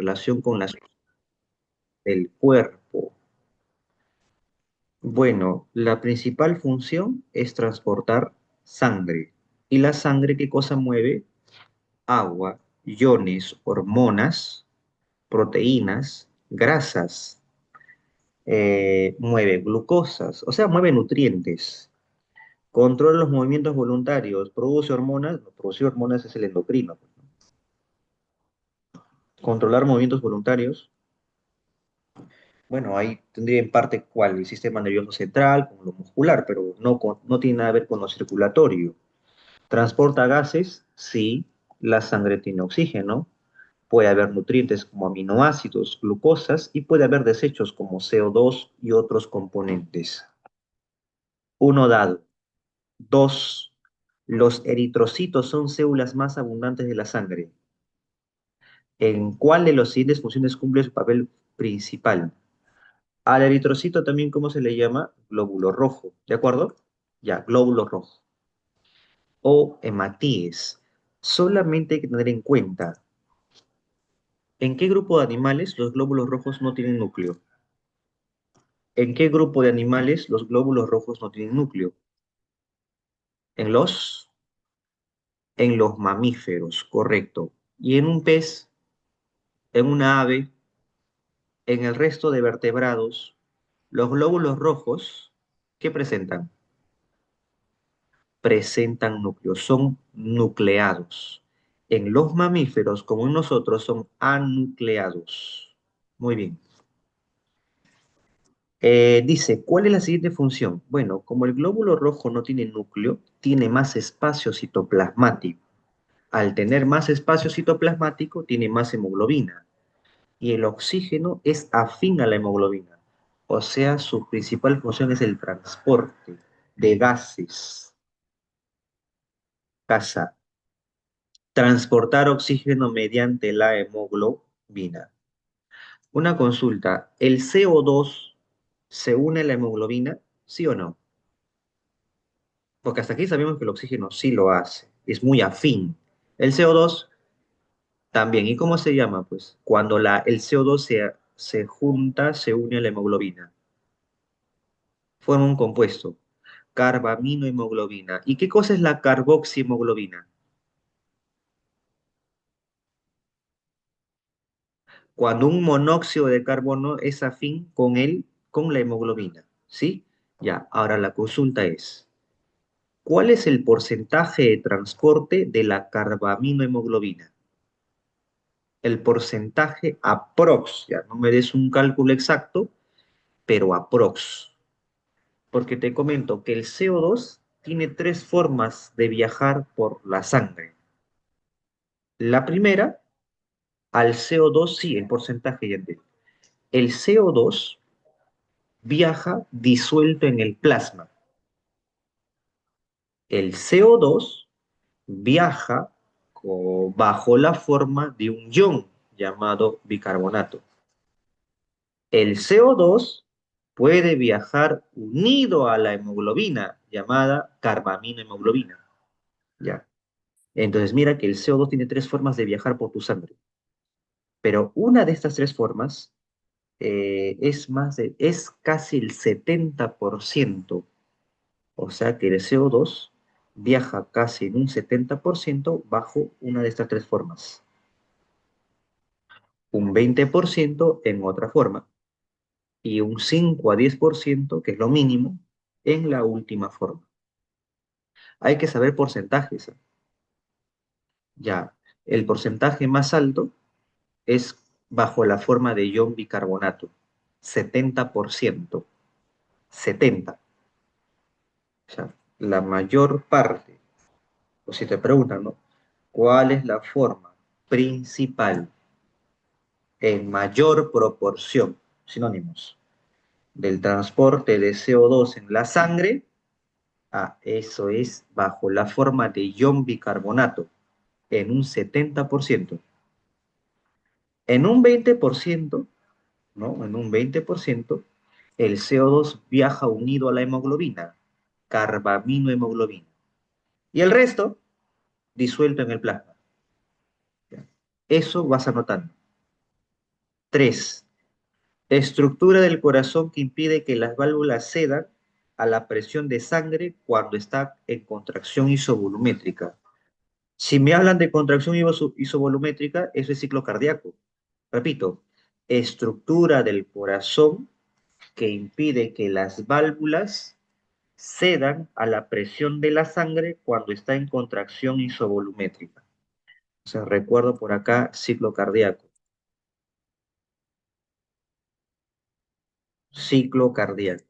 relación con las del cuerpo. Bueno, la principal función es transportar sangre. ¿Y la sangre qué cosa mueve? Agua, iones, hormonas, proteínas, grasas, mueve glucosas, o sea, mueve nutrientes. Controla los movimientos voluntarios, produce hormonas, no, producir hormonas es el endocrino. Controlar movimientos voluntarios, bueno, ahí tendría en parte cuál, el sistema nervioso central, con lo muscular, pero no tiene nada que ver con lo circulatorio. ¿Transporta gases? Sí, la sangre tiene oxígeno. Puede haber nutrientes como aminoácidos, glucosas y puede haber desechos como CO2 y otros componentes. Uno dado. Dos, los eritrocitos son células más abundantes de la sangre. ¿En cuál de las siguientes funciones cumple su papel principal? Al eritrocito también, ¿cómo se le llama? Glóbulo rojo, ¿de acuerdo? Ya, glóbulo rojo. O hematíes. Solamente hay que tener en cuenta, ¿en qué grupo de animales los glóbulos rojos no tienen núcleo? ¿En qué grupo de animales los glóbulos rojos no tienen núcleo? En los mamíferos, correcto. Y en un pez, en una ave, en el resto de vertebrados, los glóbulos rojos, ¿qué presentan? Presentan núcleos, son nucleados. En los mamíferos, como en nosotros, son anucleados. Muy bien. Dice, ¿cuál es la siguiente función? Bueno, como el glóbulo rojo no tiene núcleo, tiene más espacio citoplasmático. Al tener más espacio citoplasmático, tiene más hemoglobina. Y el oxígeno es afín a la hemoglobina. O sea, su principal función es el transporte de gases. Casa. Transportar oxígeno mediante la hemoglobina. Una consulta, ¿el CO2 se une a la hemoglobina? ¿Sí o no? Porque hasta aquí sabemos que el oxígeno sí lo hace, es muy afín. El CO2 también. ¿Y cómo se llama? Pues cuando el CO2 se junta, se une a la hemoglobina. Forma un compuesto, carbaminohemoglobina. ¿Y qué cosa es la carboxihemoglobina? Cuando un monóxido de carbono es afín con la hemoglobina, ¿sí? Ya, ahora la consulta es, ¿cuál es el porcentaje de transporte de la carbaminohemoglobina? El porcentaje aprox, ya no me des un cálculo exacto, pero aprox. Porque te comento que el CO2 tiene tres formas de viajar por la sangre. La primera, al CO2, sí, el porcentaje ya te. El CO2 viaja disuelto en el plasma. El CO2 viaja bajo la forma de un ion llamado bicarbonato. El CO2 puede viajar unido a la hemoglobina llamada carbaminohemoglobina. ¿Ya? Entonces mira que el CO2 tiene tres formas de viajar por tu sangre, pero una de estas tres formas es casi el 70%, o sea que el CO2 viaja casi en un 70% bajo una de estas tres formas, un 20% en otra forma y un 5 a 10%, que es lo mínimo, en la última forma. Hay que saber porcentajes. Ya, el porcentaje más alto es bajo la forma de ion bicarbonato, 70%, 70. O sea, la mayor parte, o si te preguntan, ¿no? ¿Cuál es la forma principal en mayor proporción, sinónimos, del transporte de CO2 en la sangre? Ah, eso es bajo la forma de ion bicarbonato, en un 70%. En un 20%, ¿no? En un 20%, el CO2 viaja unido a la hemoglobina, carbaminohemoglobina. Y el resto, disuelto en el plasma. ¿Ya? Eso vas anotando. 3. Estructura del corazón que impide que las válvulas cedan a la presión de sangre cuando está en contracción isovolumétrica. Si me hablan de contracción isovolumétrica, eso es ciclo cardíaco. Repito, estructura del corazón que impide que las válvulas cedan a la presión de la sangre cuando está en contracción isovolumétrica. O sea, recuerdo por acá ciclo cardíaco. Ciclo cardíaco.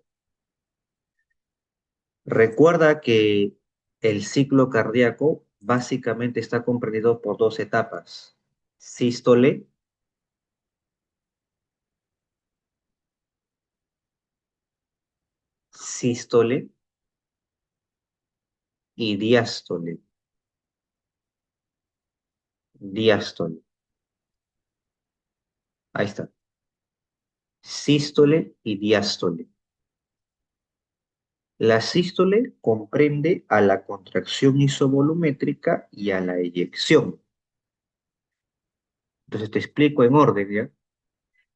Recuerda que el ciclo cardíaco básicamente está comprendido por dos etapas: sístole, sístole y diástole. Diástole. Ahí está. Sístole y diástole. La sístole comprende a la contracción isovolumétrica y a la eyección. Entonces te explico en orden, ¿ya?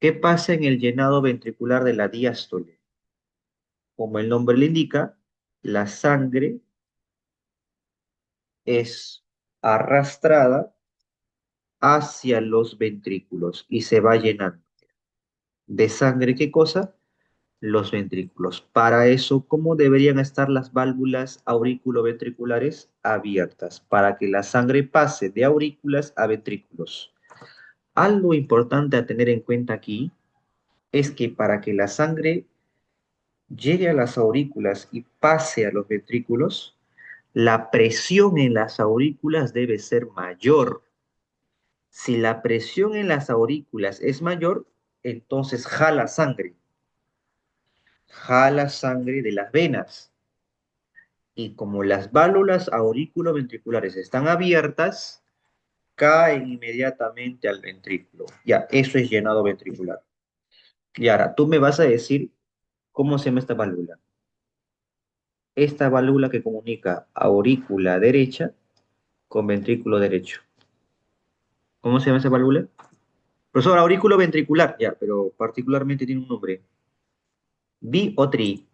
¿Qué pasa en el llenado ventricular de la diástole? Como el nombre le indica, la sangre es arrastrada hacia los ventrículos y se va llenando. ¿De sangre qué cosa? Los ventrículos. Para eso, ¿cómo deberían estar las válvulas auriculoventriculares? Abiertas, para que la sangre pase de aurículas a ventrículos. Algo importante a tener en cuenta aquí es que para que la sangre llegue a las aurículas y pase a los ventrículos, la presión en las aurículas debe ser mayor. Si la presión en las aurículas es mayor, entonces jala sangre de las venas. Y como las válvulas auriculoventriculares están abiertas, caen inmediatamente al ventrículo. Ya, eso es llenado ventricular. Y ahora, tú me vas a decir cómo se llama esta válvula. Esta válvula que comunica aurícula derecha con ventrículo derecho. ¿Cómo se llama esa válvula? Profesor, aurículo ventricular, ya, pero particularmente tiene un nombre. Bi o tri,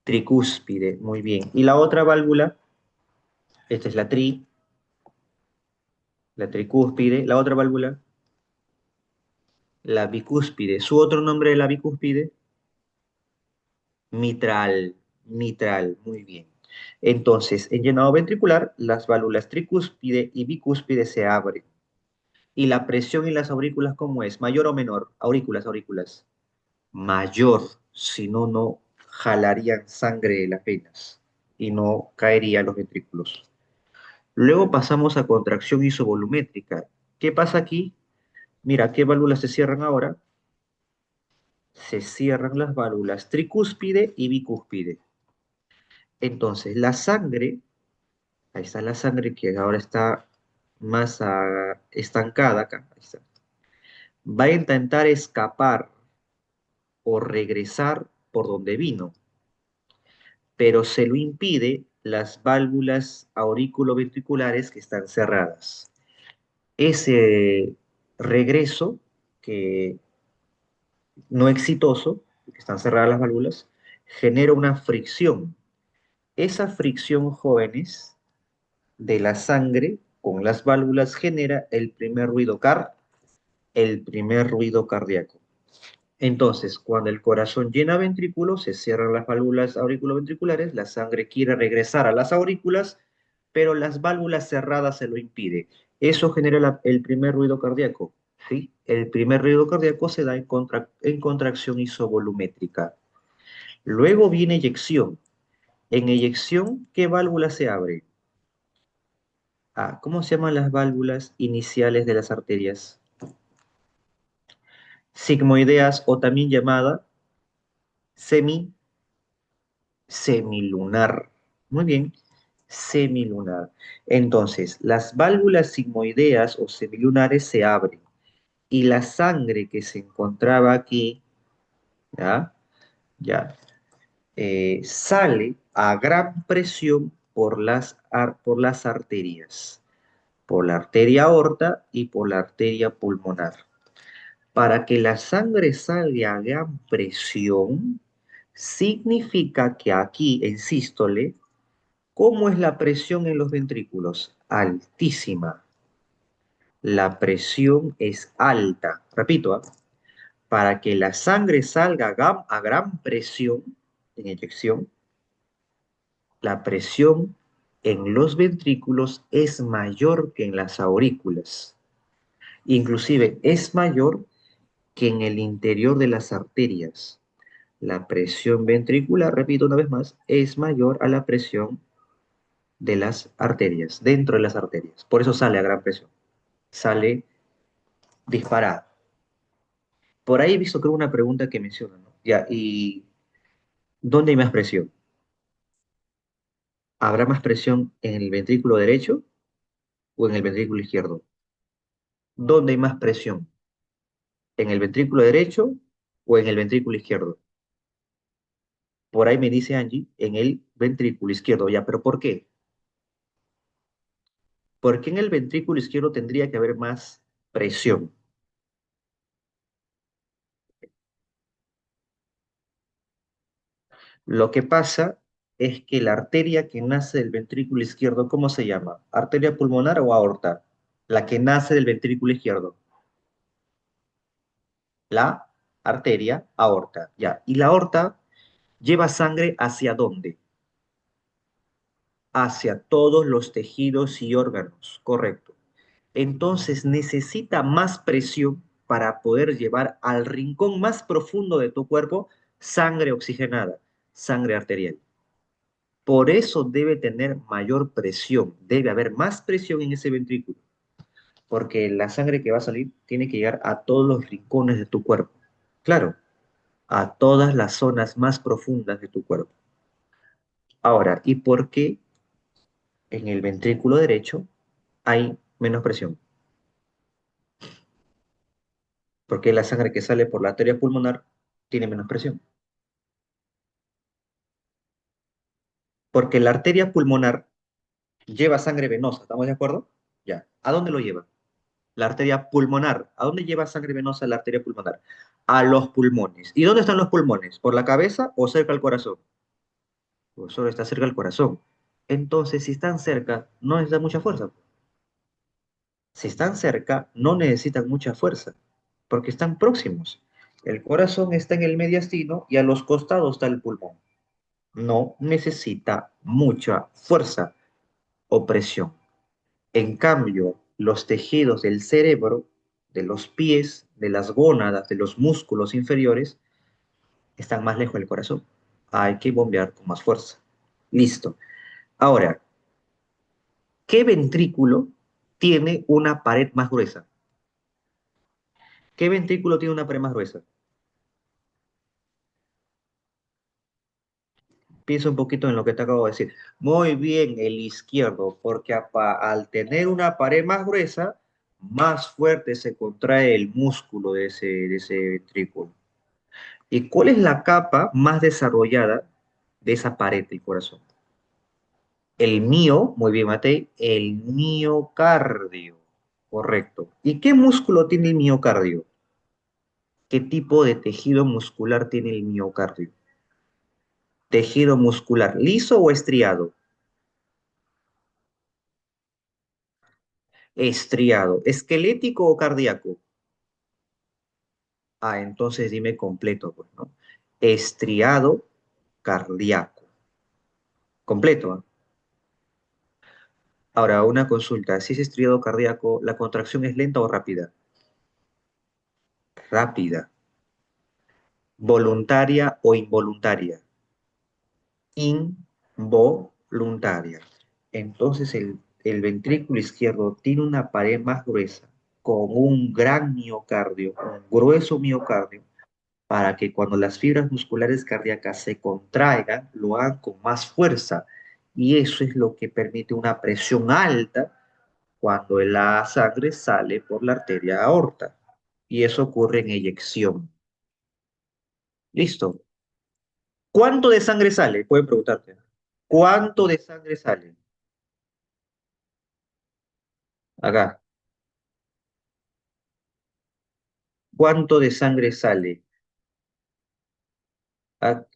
tricúspide, muy bien. Y la otra válvula, esta es la tricúspide, la otra válvula, la bicúspide. Su otro nombre de la bicúspide, mitral, mitral, muy bien. Entonces, en llenado ventricular, las válvulas tricúspide y bicúspide se abren. ¿Y la presión en las aurículas cómo es? ¿Mayor o menor? Aurículas. Mayor, si no, no jalarían sangre de las venas y no caería a los ventrículos. Luego pasamos a contracción isovolumétrica. ¿Qué pasa aquí? Mira, ¿qué válvulas se cierran ahora? Se cierran las válvulas tricúspide y bicúspide. Entonces, la sangre, ahí está la sangre que ahora está más estancada acá, ahí está, va a intentar escapar o regresar por donde vino, pero se lo impide las válvulas auriculoventriculares que están cerradas. Ese regreso que no exitoso, que están cerradas las válvulas, genera una fricción. Esa fricción, jóvenes, de la sangre con las válvulas genera el primer ruido cardíaco. Entonces, cuando el corazón llena ventrículos, se cierran las válvulas auriculoventriculares, la sangre quiere regresar a las aurículas, pero las válvulas cerradas se lo impide. Eso genera el primer ruido cardíaco, ¿sí? El primer ruido cardíaco se da en contracción isovolumétrica. Luego viene eyección. En eyección, ¿qué válvula se abre? Ah, ¿cómo se llaman las válvulas iniciales de las arterias? Sigmoideas o también llamada semi semilunar. Muy bien, semilunar. Entonces, las válvulas sigmoideas o semilunares se abren y la sangre que se encontraba aquí, ¿ya? Ya, sale a gran presión por las arterias, por la arteria aorta y por la arteria pulmonar. Para que la sangre salga a gran presión, significa que aquí, en sístole, ¿cómo es la presión en los ventrículos? Altísima. La presión es alta. Repito, ¿ah? Para que la sangre salga a gran presión en eyección, la presión en los ventrículos es mayor que en las aurículas. Inclusive es mayor que en el interior de las arterias. La presión ventricular, repito una vez más, es mayor a la presión de las arterias, dentro de las arterias. Por eso sale a gran presión. Sale disparada. Por ahí he visto, creo, una pregunta que menciona, ¿no? Ya, ¿y dónde hay más presión? ¿Habrá más presión en el ventrículo derecho o en el ventrículo izquierdo? ¿Dónde hay más presión? ¿En el ventrículo derecho o en el ventrículo izquierdo? Por ahí me dice Angie, en el ventrículo izquierdo. Ya, ¿pero por qué? ¿Por qué en el ventrículo izquierdo tendría que haber más presión? Lo que pasa es que la arteria que nace del ventrículo izquierdo, ¿cómo se llama? ¿Arteria pulmonar o aorta? La que nace del ventrículo izquierdo. La arteria aorta, ya. ¿Y la aorta lleva sangre hacia dónde? Hacia todos los tejidos y órganos, correcto. Entonces necesita más presión para poder llevar al rincón más profundo de tu cuerpo sangre oxigenada, sangre arterial. Por eso debe tener mayor presión, debe haber más presión en ese ventrículo, porque la sangre que va a salir tiene que llegar a todos los rincones de tu cuerpo. Claro, a todas las zonas más profundas de tu cuerpo. Ahora, ¿y por qué en el ventrículo derecho hay menos presión? Porque la sangre que sale por la arteria pulmonar tiene menos presión. Porque la arteria pulmonar lleva sangre venosa, ¿estamos de acuerdo? Ya. ¿A dónde lo lleva? La arteria pulmonar. ¿A dónde lleva sangre venosa la arteria pulmonar? A los pulmones. ¿Y dónde están los pulmones? ¿Por la cabeza o cerca al corazón? Pues solo está cerca al corazón. Entonces, si están cerca, no necesitan mucha fuerza. Si están cerca, no necesitan mucha fuerza, porque están próximos. El corazón está en el mediastino y a los costados está el pulmón. No necesita mucha fuerza o presión. En cambio, los tejidos del cerebro, de los pies, de las gónadas, de los músculos inferiores, están más lejos del corazón. Hay que bombear con más fuerza. Listo. Ahora, ¿qué ventrículo tiene una pared más gruesa? ¿Qué ventrículo tiene una pared más gruesa? Piensa un poquito en lo que te acabo de decir. Muy bien, el izquierdo, porque al tener una pared más gruesa, más fuerte se contrae el músculo de ese ventrículo. ¿Y cuál es la capa más desarrollada de esa pared del corazón? El mío, muy bien, Matei, el miocardio. Correcto. ¿Y qué músculo tiene el miocardio? ¿Qué tipo de tejido muscular tiene el miocardio? ¿Tejido muscular liso o estriado? Estriado. ¿Esquelético o cardíaco? Ah, entonces dime completo, pues, ¿no? Estriado cardíaco. Completo, ¿ah? Ahora, una consulta. Si es estriado cardíaco, ¿la contracción es lenta o rápida? Rápida. ¿Voluntaria o involuntaria? Involuntaria. Entonces el ventrículo izquierdo tiene una pared más gruesa, con un gran miocardio, un grueso miocardio, para que cuando las fibras musculares cardíacas se contraigan, lo hagan con más fuerza. Y eso es lo que permite una presión alta cuando la sangre sale por la arteria aorta. Y eso ocurre en eyección. Listo. ¿Cuánto de sangre sale? Pueden preguntarte. ¿Cuánto de sangre sale? Acá. ¿Cuánto de sangre sale?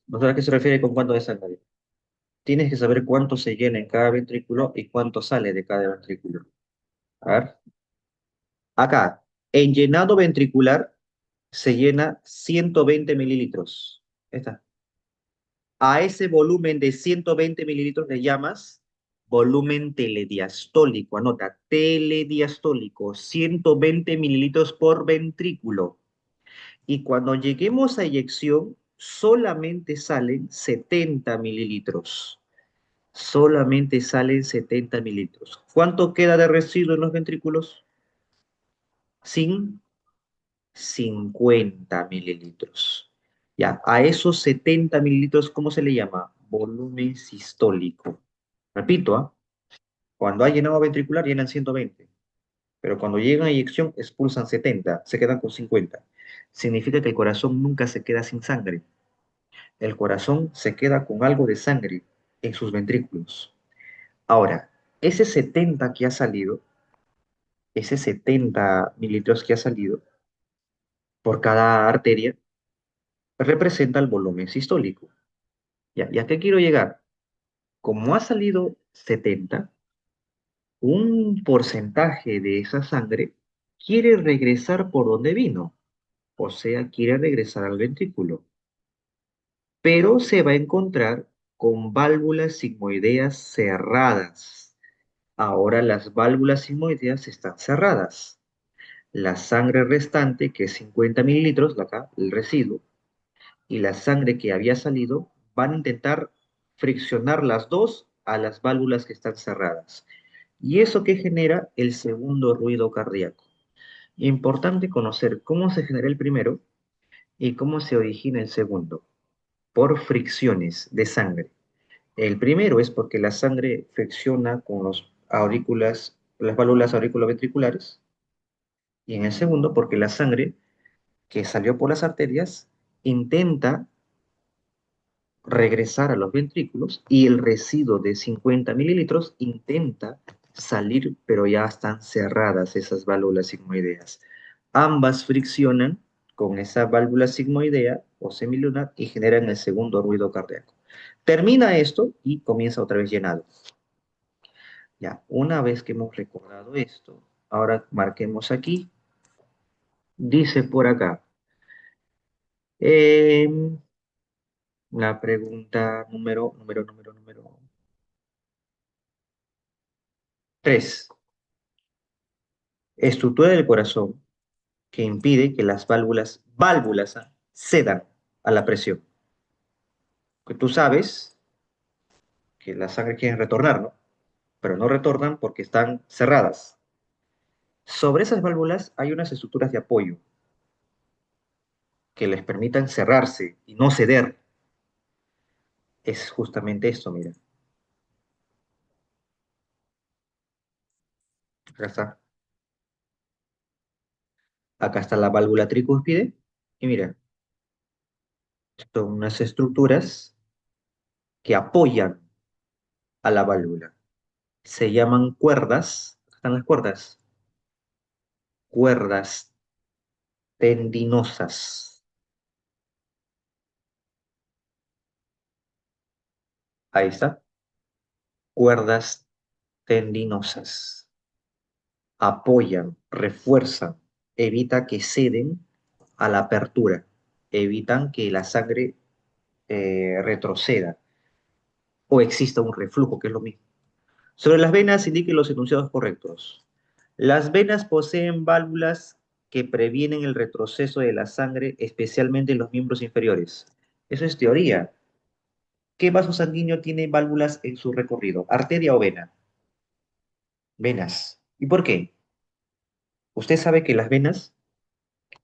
¿No sabes a qué se refiere con cuánto de sangre? Tienes que saber cuánto se llena en cada ventrículo y cuánto sale de cada ventrículo. A ver, acá, en llenado ventricular se llena 120 mililitros. Ahí está. A ese volumen de 120 mililitros le llamas volumen telediastólico. Anota, telediastólico, 120 mililitros por ventrículo. Y cuando lleguemos a eyección, solamente salen 70 mililitros. Solamente salen 70 mililitros. ¿Cuánto queda de residuo en los ventrículos? Sin 50 mililitros. Ya, a esos 70 mililitros, ¿cómo se le llama? Volumen sistólico. Repito, ¿ah? Cuando hay llenado ventricular llenan 120, pero cuando llegan a eyección expulsan 70, se quedan con 50. Significa que el corazón nunca se queda sin sangre. El corazón se queda con algo de sangre en sus ventrículos. Ahora, ese 70 que ha salido, ese 70 mililitros que ha salido por cada arteria, representa el volumen sistólico. ¿Ya? ¿Y a qué quiero llegar? Como ha salido 70, un porcentaje de esa sangre quiere regresar por donde vino, o sea, quiere regresar al ventrículo, pero se va a encontrar con válvulas sigmoideas cerradas. Ahora las válvulas sigmoideas están cerradas. La sangre restante, que es 50 mililitros, de acá, el residuo, y la sangre que había salido, van a intentar friccionar las dos a las válvulas que están cerradas. Y eso que genera el segundo ruido cardíaco. Importante conocer cómo se genera el primero y cómo se origina el segundo, por fricciones de sangre. El primero es porque la sangre fricciona con los aurículas, las válvulas auriculoventriculares, y en el segundo porque la sangre que salió por las arterias intenta regresar a los ventrículos y el residuo de 50 mililitros intenta salir, pero ya están cerradas esas válvulas sigmoideas. Ambas friccionan con esa válvula sigmoidea o semilunar y generan el segundo ruido cardíaco. Termina esto y comienza otra vez llenado. Ya, una vez que hemos recordado esto, ahora marquemos aquí. Dice por acá, eh, la pregunta número 3. Estructura del corazón que impide que las válvulas cedan a la presión. Que tú sabes que la sangre quiere retornar, ¿no? Pero no retornan porque están cerradas. Sobre esas válvulas hay unas estructuras de apoyo que les permitan cerrarse y no ceder. Es justamente esto, mira. Acá está. Acá está la válvula tricúspide. Y mira, son unas estructuras que apoyan a la válvula. Se llaman cuerdas. Están las cuerdas. Cuerdas tendinosas. Ahí está. Cuerdas tendinosas. Apoyan, refuerzan, evita que ceden a la apertura, evitan que la sangre retroceda o exista un reflujo, que es lo mismo. Sobre las venas, indique los enunciados correctos. Las venas poseen válvulas que previenen el retroceso de la sangre, especialmente en los miembros inferiores. Eso es teoría. ¿Qué vaso sanguíneo tiene válvulas en su recorrido? ¿Arteria o vena? Venas. ¿Y por qué? Usted sabe que las venas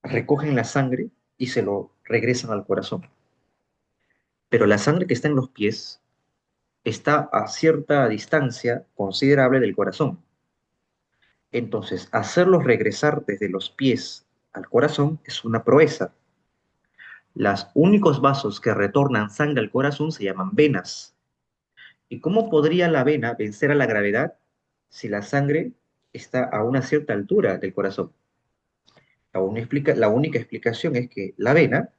recogen la sangre y se lo regresan al corazón. Pero la sangre que está en los pies está a cierta distancia considerable del corazón. Entonces, hacerlos regresar desde los pies al corazón es una proeza. Los únicos vasos que retornan sangre al corazón se llaman venas. ¿Y cómo podría la vena vencer a la gravedad si la sangre está a una cierta altura del corazón? La única explicación es que la vena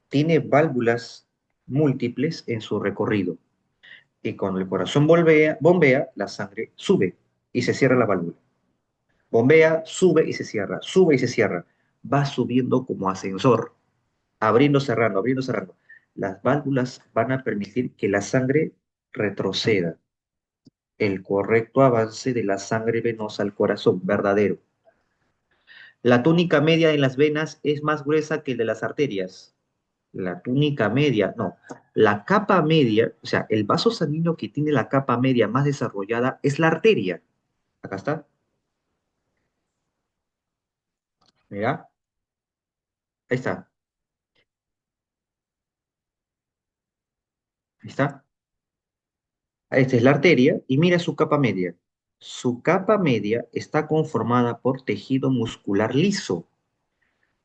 tiene válvulas múltiples en su recorrido. Y cuando el corazón bombea, la sangre sube y se cierra la válvula. Bombea, sube y se cierra, sube y se cierra. Va subiendo como ascensor, abriendo, cerrando, abriendo, cerrando. Las válvulas van a permitir que la sangre retroceda, el correcto avance de la sangre venosa al corazón, verdadero. La túnica media en las venas es más gruesa que el de las arterias. La túnica media, no. La capa media, o sea, el vaso sanguíneo que tiene la capa media más desarrollada es la arteria. Acá está, mira, ahí está, ahí está. Esta es la arteria y mira su capa media. Su capa media está conformada por tejido muscular liso.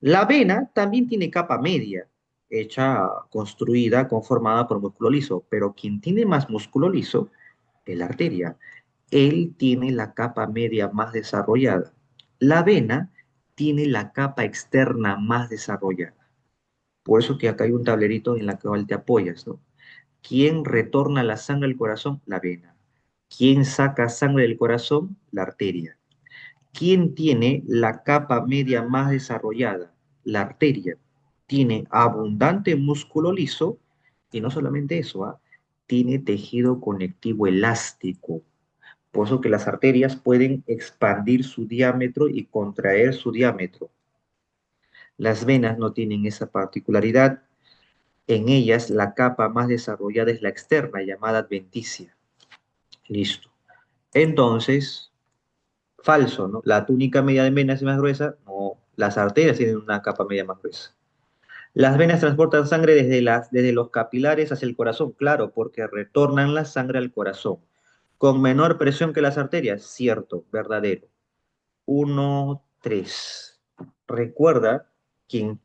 La vena también tiene capa media, hecha, construida, conformada por músculo liso, pero quien tiene más músculo liso es la arteria. Él tiene la capa media más desarrollada. La vena tiene la capa externa más desarrollada. Por eso que acá hay un tablerito en la cual te apoyas, ¿no? ¿Quién retorna la sangre al corazón? La vena. ¿Quién saca sangre del corazón? La arteria. ¿Quién tiene la capa media más desarrollada? La arteria. Tiene abundante músculo liso y no solamente eso, ¿ah? Tiene tejido conectivo elástico. Por eso que las arterias pueden expandir su diámetro y contraer su diámetro. Las venas no tienen esa particularidad. En ellas la capa más desarrollada es la externa, llamada adventicia. Listo. Entonces, falso, ¿no? La túnica media de venas es más gruesa. No, las arterias tienen una capa media más gruesa. Las venas transportan sangre desde los capilares hacia el corazón, claro, porque retornan la sangre al corazón. Con menor presión que las arterias, cierto, verdadero. 1, 3. Recuerda, quien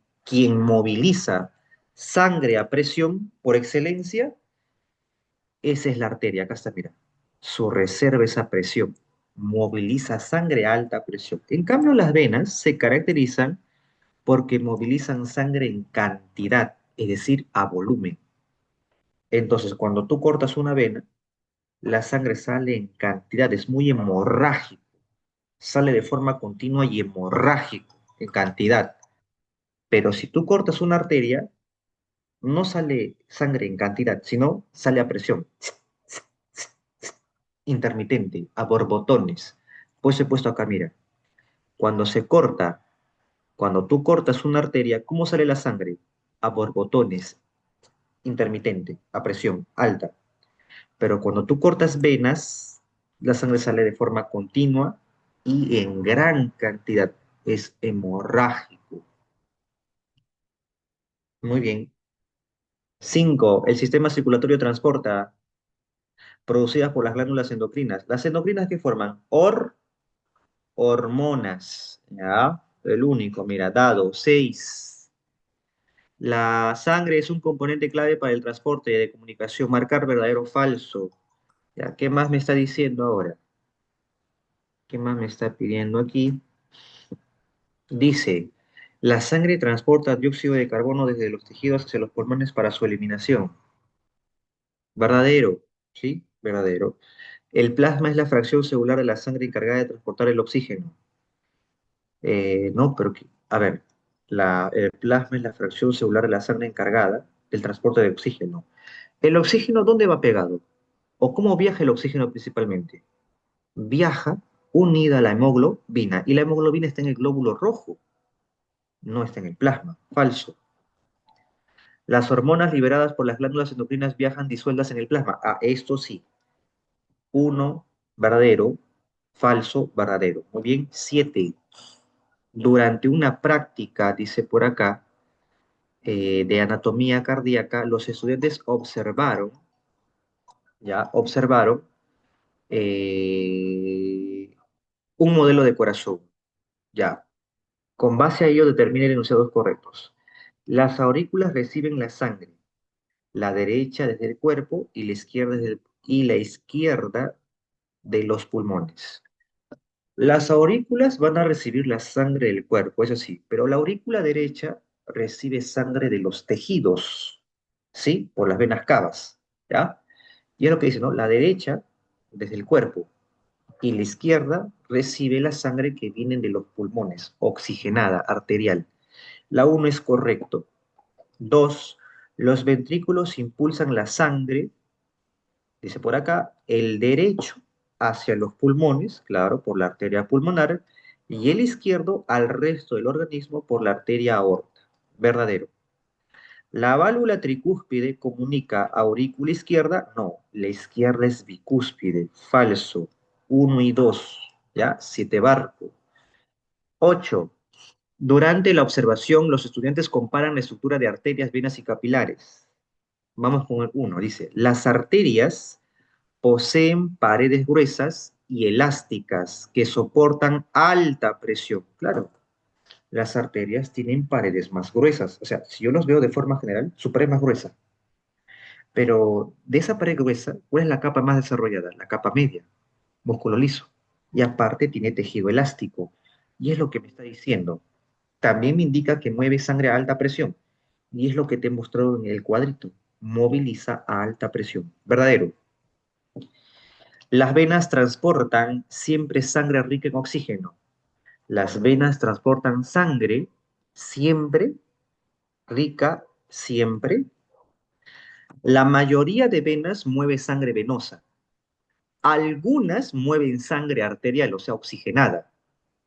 moviliza sangre a presión por excelencia, esa es la arteria. Acá está, mira. Su reserva es a presión. Moviliza sangre a alta presión. En cambio, las venas se caracterizan porque movilizan sangre en cantidad, es decir, a volumen. Entonces, cuando tú cortas una vena, la sangre sale en cantidad, es muy hemorrágico, sale de forma continua y hemorrágico, en cantidad. Pero si tú cortas una arteria, no sale sangre en cantidad, sino sale a presión, intermitente, a borbotones. Pues he puesto acá, mira, cuando se corta, cuando tú cortas una arteria, ¿cómo sale la sangre? A borbotones, intermitente, a presión alta. Pero cuando tú cortas venas, la sangre sale de forma continua y en gran cantidad. Es hemorrágico. Muy bien. 5. El sistema circulatorio transporta, producidas por las glándulas endocrinas. ¿Las endocrinas qué forman? Hormonas. ¿Ya? El único, mira, dado. 6. La sangre es un componente clave para el transporte de comunicación. Marcar verdadero o falso. ¿Ya? ¿Qué más me está diciendo ahora? ¿Qué más me está pidiendo aquí? Dice, la sangre transporta dióxido de carbono desde los tejidos hacia los pulmones para su eliminación. Verdadero, ¿sí? Verdadero. El plasma es la fracción celular de la sangre encargada de transportar el oxígeno. No, pero, a ver, el plasma es la fracción celular de la sangre encargada del transporte de oxígeno. ¿El oxígeno dónde va pegado? ¿O cómo viaja el oxígeno principalmente? Viaja unida a la hemoglobina, y la hemoglobina está en el glóbulo rojo, no está en el plasma. Falso. Las hormonas liberadas por las glándulas endocrinas viajan disueltas en el plasma. Ah, esto sí. 1, verdadero. Falso, verdadero. Muy bien. 7. Durante una práctica, dice por acá, de anatomía cardíaca, los estudiantes observaron eh, un modelo de corazón. Ya. Con base a ello determinen enunciados correctos. Las aurículas reciben la sangre, la derecha desde el cuerpo y la izquierda de los pulmones. Las aurículas van a recibir la sangre del cuerpo, eso sí, pero la aurícula derecha recibe sangre de los tejidos, ¿sí? Por las venas cavas, ¿ya? Y es lo que dice, ¿no? La derecha, desde el cuerpo, y la izquierda recibe la sangre que viene de los pulmones, oxigenada, arterial. La uno es correcto. Dos, los ventrículos impulsan la sangre, dice por acá, el derecho hacia los pulmones, claro, por la arteria pulmonar, y el izquierdo al resto del organismo por la arteria aorta. Verdadero. La válvula tricúspide comunica aurícula izquierda, no, la izquierda es bicúspide, falso. Uno y 2, ¿ya? Siete barco. 8. Durante la observación, los estudiantes comparan la estructura de arterias, venas y capilares. Vamos con el 1. Dice, las arterias poseen paredes gruesas y elásticas que soportan alta presión. Claro, las arterias tienen paredes más gruesas. O sea, si yo los veo de forma general, su pared es más gruesa. Pero de esa pared gruesa, ¿cuál es la capa más desarrollada? La capa media, músculo liso. Y aparte tiene tejido elástico. Y es lo que me está diciendo. También me indica que mueve sangre a alta presión. Y es lo que te he mostrado en el cuadrito. Moviliza a alta presión. Verdadero. Las venas transportan siempre sangre rica en oxígeno. Las venas transportan sangre siempre rica, siempre. La mayoría de venas mueve sangre venosa. Algunas mueven sangre arterial, o sea, oxigenada.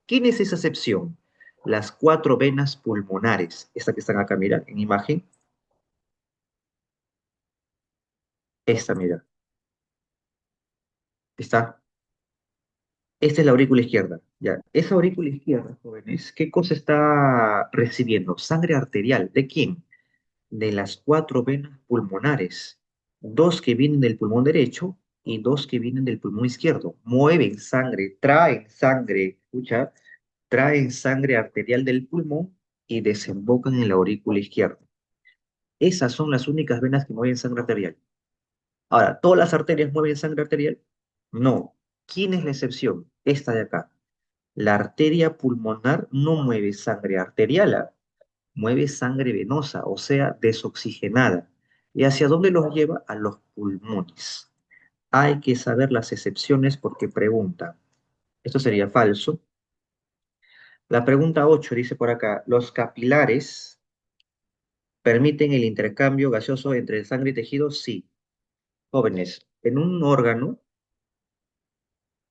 ¿Quién es esa excepción? Las cuatro venas pulmonares. Esta que están acá, mira, en imagen. Esta, mira. Está. Esta es la aurícula izquierda. Ya. Esa aurícula izquierda, jóvenes, ¿qué cosa está recibiendo? Sangre arterial. ¿De quién? De las cuatro venas pulmonares. Dos que vienen del pulmón derecho y dos que vienen del pulmón izquierdo. Mueven sangre, escucha, traen sangre arterial del pulmón y desembocan en la aurícula izquierda. Esas son las únicas venas que mueven sangre arterial. Ahora, ¿todas las arterias mueven sangre arterial? No. ¿Quién es la excepción? Esta de acá. La arteria pulmonar no mueve sangre arterial, ¿ah? Mueve sangre venosa, o sea, desoxigenada. ¿Y hacia dónde los lleva? A los pulmones. Hay que saber las excepciones porque pregunta. Esto sería falso. La pregunta 8 dice por acá, ¿los capilares permiten el intercambio gaseoso entre sangre y tejido? Sí. Jóvenes, en un órgano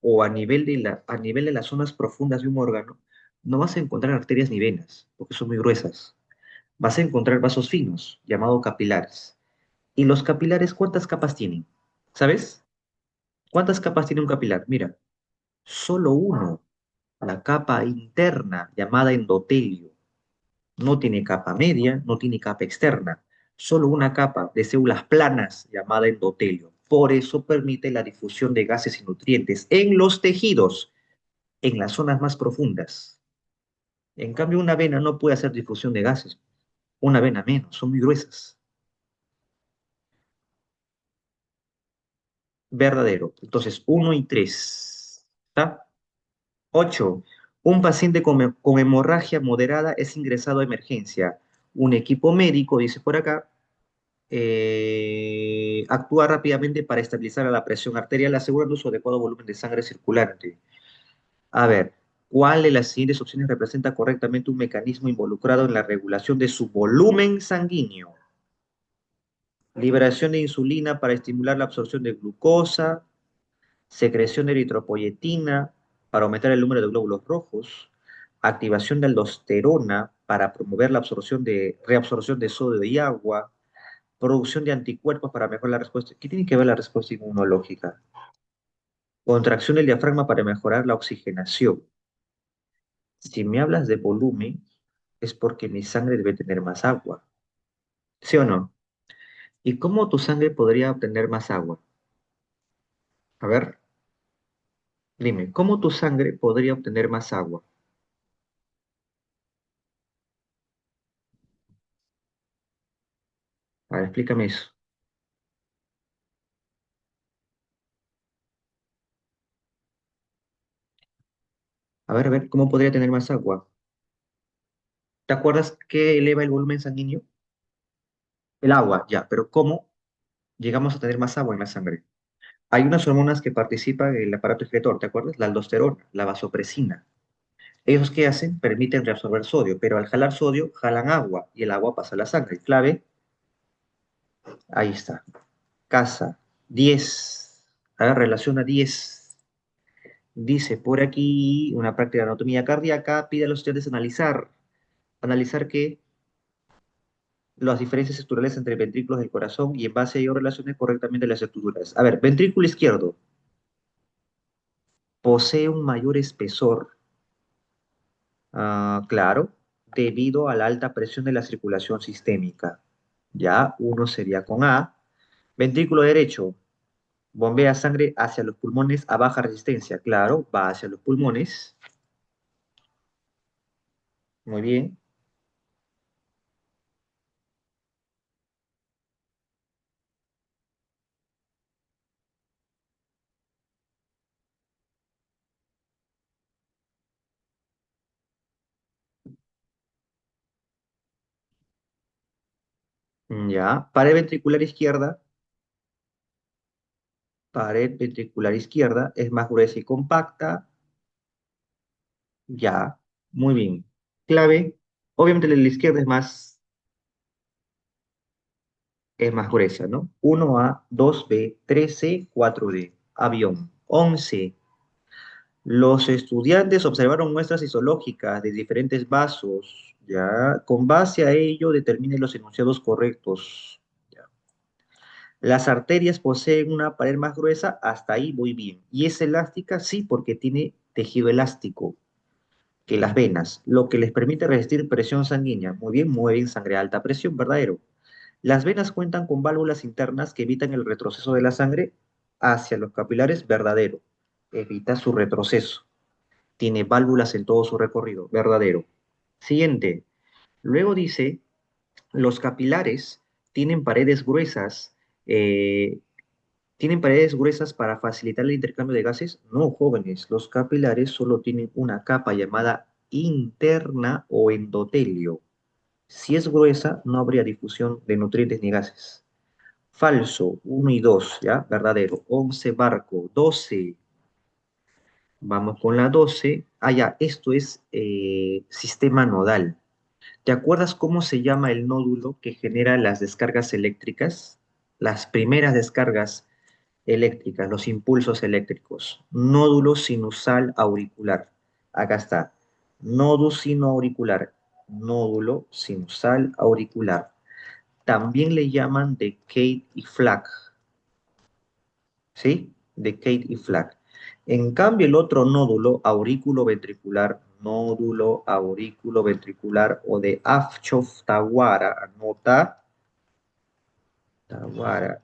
o a nivel de las zonas profundas de un órgano, no vas a encontrar arterias ni venas, porque son muy gruesas. Vas a encontrar vasos finos, llamados capilares. ¿Y los capilares cuántas capas tienen? ¿Sabes? ¿Cuántas capas tiene un capilar? Mira, solo uno, la capa interna, llamada endotelio. No tiene capa media, no tiene capa externa, solo una capa de células planas llamada endotelio. Por eso permite la difusión de gases y nutrientes en los tejidos, en las zonas más profundas. En cambio, una vena no puede hacer difusión de gases. Una vena menos, son muy gruesas. Verdadero. Entonces, uno y 3. ¿Está? 8. Un paciente con hemorragia moderada es ingresado a emergencia. Un equipo médico, dice por acá, actúa rápidamente para estabilizar la presión arterial, asegurando su adecuado volumen de sangre circulante. A ver, ¿cuál de las siguientes opciones representa correctamente un mecanismo involucrado en la regulación de su volumen sanguíneo? Liberación de insulina para estimular la absorción de glucosa, secreción de eritropoyetina para aumentar el número de glóbulos rojos, activación de aldosterona para promover la reabsorción de sodio y agua, producción de anticuerpos para mejorar la respuesta. ¿Qué tiene que ver la respuesta inmunológica? Contracción del diafragma para mejorar la oxigenación. Si me hablas de volumen, es porque mi sangre debe tener más agua. ¿Sí o no? ¿Y cómo tu sangre podría obtener más agua? A ver, dime, ¿cómo tu sangre podría obtener más agua? A ver, explícame eso. A ver, ¿cómo podría tener más agua? ¿Te acuerdas que eleva el volumen sanguíneo? El agua, ya, pero ¿cómo llegamos a tener más agua en la sangre? Hay unas hormonas que participan en el aparato excretor, ¿te acuerdas? La aldosterona, la vasopresina. ¿Ellos qué hacen? Permiten reabsorber sodio, pero al jalar sodio, jalan agua y el agua pasa a la sangre. Clave, ahí está. Casa, 10. A ver, relaciona 10. Dice por aquí, una práctica de anatomía cardíaca, pide a los estudiantes analizar qué, las diferencias estructurales entre ventrículos del corazón y en base a ello relaciones correctamente las estructuras. A ver, ventrículo izquierdo posee un mayor espesor, claro, debido a la alta presión de la circulación sistémica. Ya, uno sería con A. Ventrículo derecho, bombea sangre hacia los pulmones a baja resistencia. Claro, va hacia los pulmones. Muy bien. Ya. Pared ventricular izquierda es más gruesa y compacta. Ya. Muy bien. Clave. Obviamente la de la izquierda es más gruesa, ¿no? 1A, 2B, 3C, 4D. Avión. 11. Los estudiantes observaron muestras histológicas de diferentes vasos, ¿ya? Con base a ello, determinen los enunciados correctos. ¿Ya? Las arterias poseen una pared más gruesa, hasta ahí voy bien. ¿Y es elástica? Sí, porque tiene tejido elástico que las venas, lo que les permite resistir presión sanguínea. Muy bien, mueven sangre a alta presión, verdadero. Las venas cuentan con válvulas internas que evitan el retroceso de la sangre hacia los capilares, verdadero. Evita su retroceso. Tiene válvulas en todo su recorrido, verdadero. Siguiente. Luego dice, los capilares tienen paredes gruesas, eh, ¿tienen paredes gruesas para facilitar el intercambio de gases? No, jóvenes, los capilares solo tienen una capa llamada interna o endotelio. Si es gruesa, no habría difusión de nutrientes ni gases. Falso, 1 y 2, ¿ya? Verdadero. 11 barco, 12. Vamos con la 12. Ah, ya, esto es sistema nodal. ¿Te acuerdas cómo se llama el nódulo que genera las descargas eléctricas? Las primeras descargas eléctricas, los impulsos eléctricos. Nódulo sinusal auricular. Acá está. Nódulo sinoauricular. Nódulo sinusal auricular. También le llaman de Kate y Flack, ¿sí? De Kate y Flack. En cambio, el otro nódulo aurículo ventricular o de Afchof-Tawara, anota, Tawara,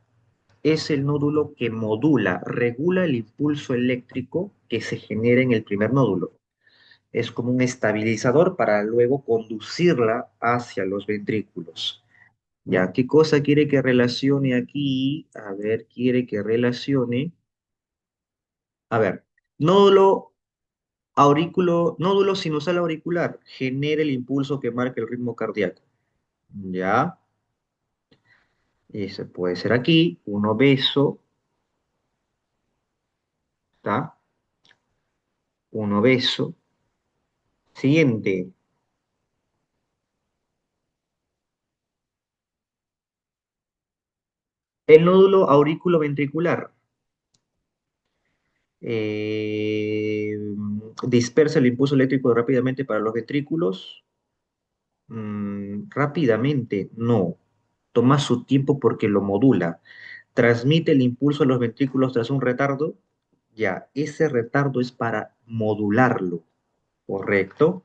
es el nódulo que modula, regula el impulso eléctrico que se genera en el primer nódulo. Es como un estabilizador para luego conducirla hacia los ventrículos. Ya, ¿qué cosa quiere que relacione aquí? A ver, quiere que relacione. A ver, nódulo nódulo sinusal auricular genera el impulso que marca el ritmo cardíaco. Ya, ese puede ser aquí, un obeso, ¿está? Un obeso. Siguiente, el nódulo aurículo-ventricular. eh, Dispersa el impulso eléctrico rápidamente para los ventrículos. Rápidamente, no. Toma su tiempo porque lo modula. Transmite el impulso a los ventrículos tras un retardo. Ya, ese retardo es para modularlo, ¿correcto?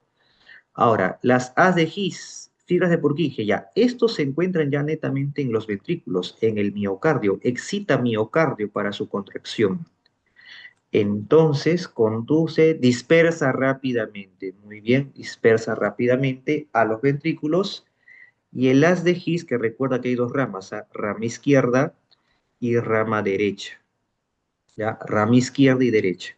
Ahora, las As de His, fibras de Purkinje, ya, estos se encuentran ya netamente en los ventrículos, en el miocardio, excita miocardio para su contracción. Entonces, conduce, dispersa rápidamente, muy bien, dispersa rápidamente a los ventrículos. Y el haz de His, que recuerda que hay dos ramas, ¿ah? Rama izquierda y rama derecha, ¿ya? Rama izquierda y derecha.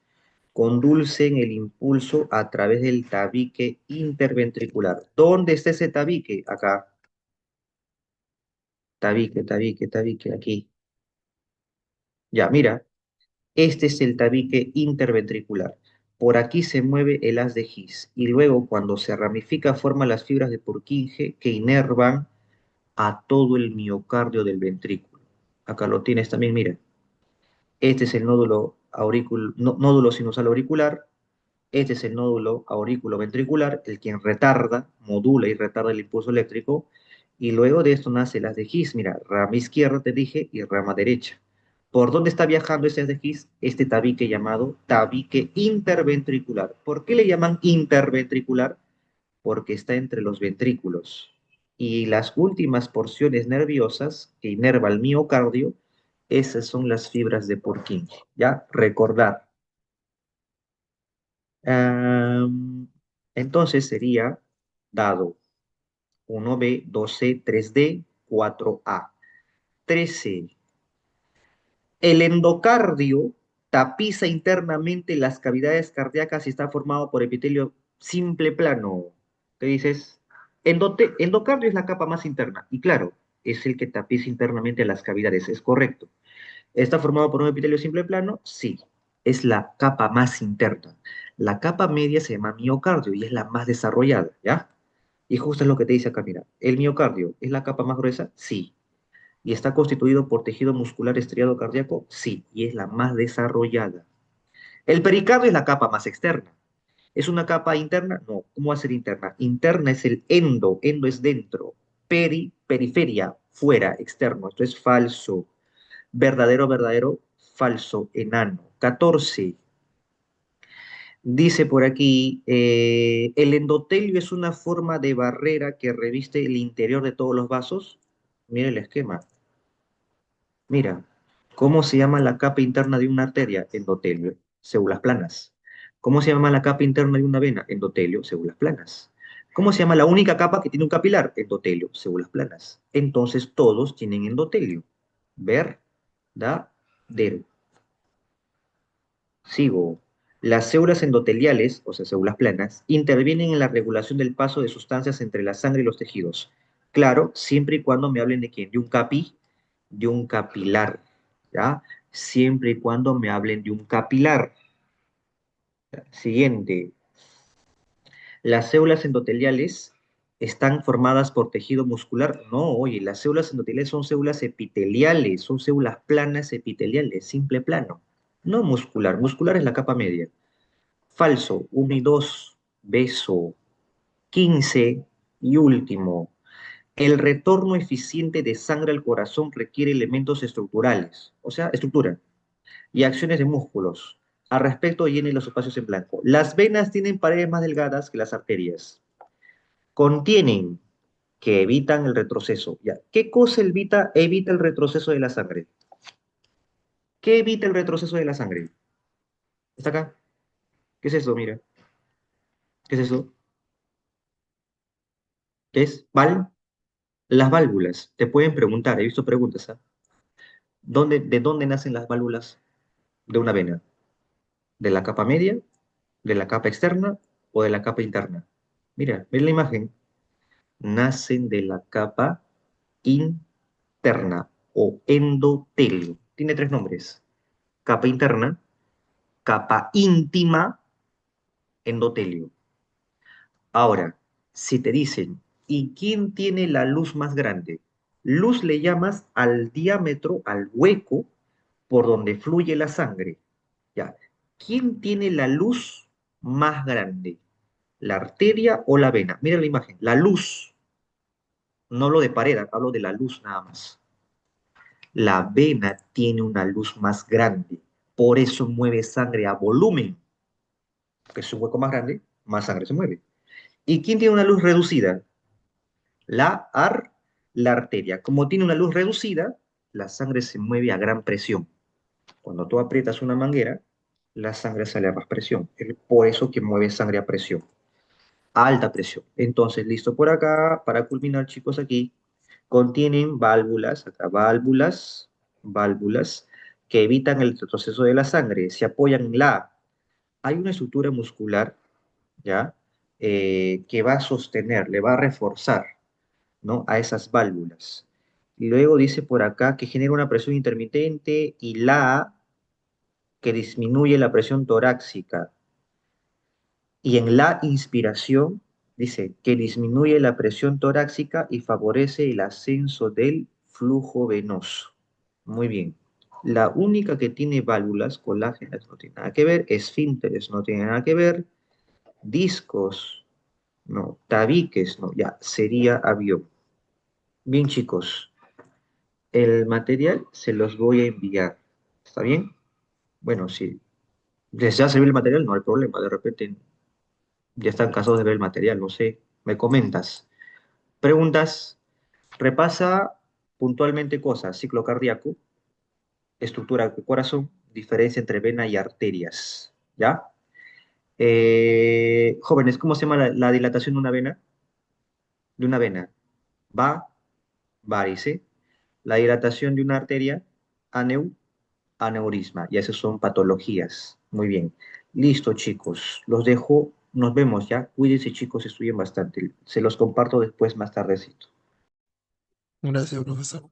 Conducen el impulso a través del tabique interventricular. ¿Dónde está ese tabique? Acá. Tabique, tabique, tabique, aquí. Ya, mira, este es el tabique interventricular. Por aquí se mueve el haz de His y luego cuando se ramifica forma las fibras de Purkinje que inervan a todo el miocardio del ventrículo. Acá lo tienes también, mira. Este es el nódulo sinusal auricular. Este es el nódulo aurículo-ventricular, el quien retarda, modula y retarda el impulso eléctrico. Y luego de esto nace el haz de His. Mira, rama izquierda te dije y rama derecha. ¿Por dónde está viajando este haz de His? Este tabique llamado tabique interventricular. ¿Por qué le llaman interventricular? Porque está entre los ventrículos. Y las últimas porciones nerviosas que inerva el miocardio, esas son las fibras de Purkinje. ¿Ya? Recordar. Am, entonces sería dado 1B, 2C, 3D, 4A. 13. El endocardio tapiza internamente las cavidades cardíacas y está formado por epitelio simple plano. ¿Qué dices? Endocardio es la capa más interna y claro, es el que tapiza internamente las cavidades, es correcto. ¿Está formado por un epitelio simple plano? Sí, es la capa más interna. La capa media se llama miocardio y es la más desarrollada, ¿ya? Y justo es lo que te dice acá, mira. ¿El miocardio es la capa más gruesa? Sí. ¿Y está constituido por tejido muscular estriado cardíaco? Sí, y es la más desarrollada. ¿El pericardio es la capa más externa? ¿Es una capa interna? No. ¿Cómo va a ser interna? Interna es el endo es dentro. Periferia, fuera, externo. Esto es falso. Verdadero, verdadero, falso, enano. 14. Dice por aquí, el endotelio es una forma de barrera que reviste el interior de todos los vasos. Mira el esquema. Mira, ¿cómo se llama la capa interna de una arteria? Endotelio, células planas. ¿Cómo se llama la capa interna de una vena? Endotelio, células planas. ¿Cómo se llama la única capa que tiene un capilar? Endotelio, células planas. Entonces todos tienen endotelio. Verdadero. Sigo. Las células endoteliales, o sea, células planas, intervienen en la regulación del paso de sustancias entre la sangre y los tejidos. Claro, siempre y cuando me hablen de quién, de un capilar, ¿ya? Siempre y cuando me hablen de un capilar. Siguiente. Las células endoteliales están formadas por tejido muscular. No, oye, las células endoteliales son células epiteliales, son células planas epiteliales, simple plano. No muscular, muscular es la capa media. Falso, 1 y 2, beso. 15 y último. El retorno eficiente de sangre al corazón requiere elementos estructurales, o sea, estructura, y acciones de músculos. Al respecto, llenen los espacios en blanco. Las venas tienen paredes más delgadas que las arterias. Contienen que evitan el retroceso. ¿Ya? ¿Qué cosa evita el retroceso de la sangre? ¿Qué evita el retroceso de la sangre? ¿Está acá? ¿Qué es eso? Mira. ¿Qué es eso? ¿Qué es? Las válvulas. Te pueden preguntar, he visto preguntas, ¿ah? ¿De dónde nacen las válvulas de una vena? ¿De la capa media, de la capa externa o de la capa interna? Mira, ven la imagen. Nacen de la capa interna o endotelio. Tiene tres nombres. Capa interna, capa íntima, endotelio. Ahora, si te dicen, ¿y quién tiene la luz más grande? Luz le llamas al diámetro, al hueco por donde fluye la sangre. Ya. ¿Quién tiene la luz más grande? ¿La arteria o la vena? Mira la imagen. La luz, no hablo de pared, hablo de la luz nada más. La vena tiene una luz más grande, por eso mueve sangre a volumen, que es un hueco más grande, más sangre se mueve. ¿Y quién tiene una luz reducida? La, ar, la arteria. Como tiene una luz reducida, la sangre se mueve a gran presión. Cuando tú aprietas una manguera, la sangre sale a más presión. Es por eso que mueve sangre a presión, a alta presión. Entonces, listo por acá, para culminar, chicos, aquí contienen válvulas, acá válvulas que evitan el retroceso de la sangre, se apoyan en la hay una estructura muscular, ¿ya? Que va a sostener, le va a reforzar, ¿no? A esas válvulas. Y luego dice por acá que genera una presión intermitente y la que disminuye la presión torácica. Y en la inspiración dice que disminuye la presión torácica y favorece el ascenso del flujo venoso. Muy bien. La única que tiene válvulas, colágenas, no tiene nada que ver, esfínteres, no tiene nada que ver, discos, no, tabiques, no, ya, sería avión. Bien, chicos, el material se los voy a enviar. ¿Está bien? Bueno, si les ya se ve el material, no hay problema. De repente ya están cansados de ver el material, no sé. Me comentas. Preguntas. Repasa puntualmente cosas. Ciclo cardíaco, estructura del corazón, diferencia entre vena y arterias. ¿Ya? Jóvenes, ¿cómo se llama la dilatación de una vena? De una vena. Va, varice. La dilatación de una arteria, aneurisma. Y esas son patologías. Muy bien. Listo, chicos. Los dejo. Nos vemos ya. Cuídense, chicos. Estudien bastante. Se los comparto después más tardecito. Gracias, profesor.